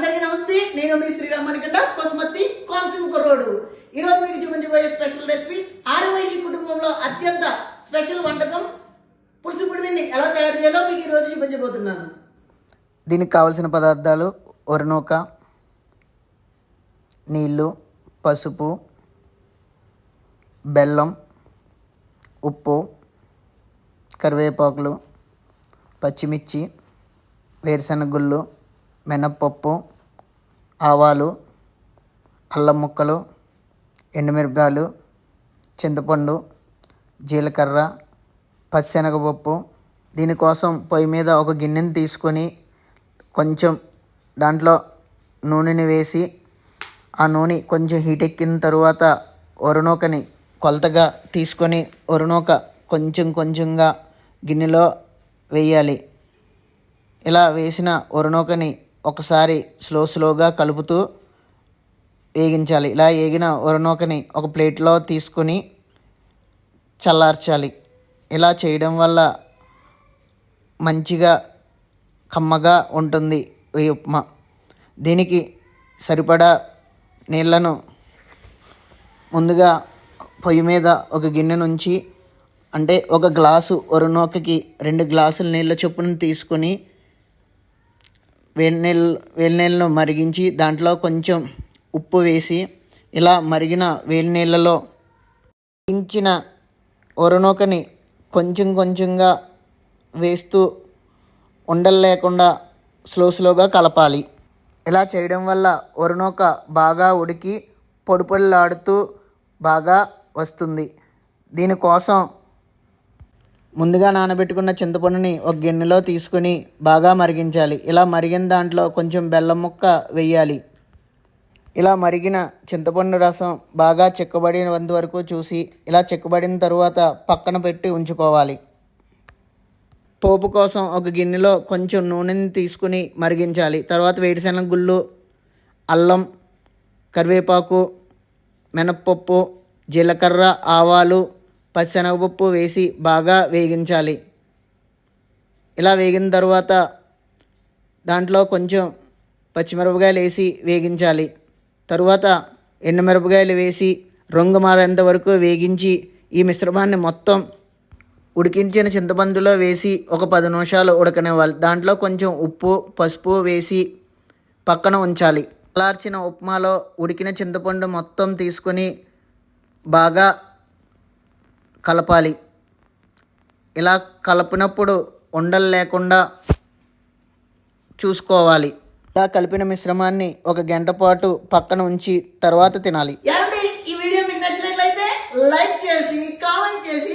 అందరికీ నమస్తే. నేను మీ శ్రీరామనికంట పసుమత్తి కోనసీమ కుర్రోడు. ఈ రోజు మీకు చూపించబోయే స్పెషల్ రెసిపీ ఆదివాసీ కుటుంబంలో అత్యంత స్పెషల్ వంటకం పులుసు పుడివిని ఎలా తయారు చేయాలో మీకు ఈ రోజు చూపించబోతున్నాను. దీనికి కావలసిన పదార్థాలు: ఒరనూక, నీళ్ళు, పసుపు, బెల్లం, ఉప్పు, కరివేపాకులు, పచ్చిమిర్చి, వేరుశనగ గుళ్ళు, మినప్పప్పు, ఆవాలు, అల్లం ముక్కలు, ఎండుమిరపకాయలు, చింతపండు, జీలకర్ర, పచ్చిశనగపప్పు. దీనికోసం పొయ్యి మీద ఒక గిన్నెని తీసుకొని కొంచెం దాంట్లో నూనెని వేసి ఆ నూనె కొంచెం హీట్ ఎక్కిన తరువాత ఒరనూకని కొలతగా తీసుకొని ఒరనూక కొంచెం కొంచెంగా గిన్నెలో వేయాలి. ఇలా వేసిన ఒరనూకని ఒకసారి స్లోగా కలుపుతూ వేగించాలి. ఇలా వేగిన ఒరనూకని ఒక ప్లేట్లో తీసుకొని చల్లార్చాలి. ఇలా చేయడం వల్ల మంచిగా కమ్మగా ఉంటుంది ఈ ఉప్మా. దీనికి సరిపడా నీళ్లను ముందుగా పొయ్యి మీద ఒక గిన్నె నుంచి, అంటే ఒక గ్లాసు ఒరనూకకి 2 గ్లాసుల నీళ్ళ చొప్పున తీసుకొని వేడి నీళ్ళను మరిగించి దాంట్లో కొంచెం ఉప్పు వేసి ఇలా మరిగిన వేడి నీళ్ళలో ఇంచిన ఒరనూకని కొంచెం కొంచెంగా వేస్తూ ఉండలు లేకుండా స్లోగా కలపాలి. ఇలా చేయడం వల్ల ఒరనూక బాగా ఉడికి పొడిలాడుతూ బాగా వస్తుంది. దీనికోసం ముందుగా నానబెట్టుకున్న చింతపండుని ఒక గిన్నెలో తీసుకొని బాగా మరిగించాలి. ఇలా మరిగిన దాంట్లో కొంచెం బెల్లం ముక్క వేయాలి. ఇలా మరిగిన చింతపండు రసం బాగా చిక్కబడినంత వరకు చూసి ఇలా చిక్కబడిన తరువాత పక్కన పెట్టి ఉంచుకోవాలి. పోపు కోసం ఒక గిన్నెలో కొంచెం నూనెని తీసుకుని మరిగించాలి. తర్వాత వేరుశనగ గుళ్ళు, అల్లం, కరివేపాకు, మినప్పప్పు, జీలకర్ర, ఆవాలు, పచ్చిశనగపప్పు వేసి బాగా వేగించాలి. ఇలా వేగిన తర్వాత దాంట్లో కొంచెం పచ్చిమిరపకాయలు వేసి వేగించాలి. తరువాత ఎండుమిరపకాయలు వేసి రంగు మారేంత వరకు వేగించి ఈ మిశ్రమాన్ని మొత్తం ఉడికించిన చింతపండులో వేసి ఒక 10 నిమిషాలు ఉడకనివ్వాలి. దాంట్లో కొంచెం ఉప్పు, పసుపు వేసి పక్కన ఉంచాలి. చల్లార్చిన ఉప్మాలో ఉడికిన చింతపండు మొత్తం తీసుకొని బాగా కలపాలి. ఇలా కలిపినప్పుడు ఉండలు లేకుండా చూసుకోవాలి. ఇలా కలిపిన మిశ్రమాన్ని 1 గంట పాటు పక్కన ఉంచి తర్వాత తినాలి. ఈ వీడియో మీకు నచ్చినట్లయితే లైక్ చేసి కామెంట్ చేసి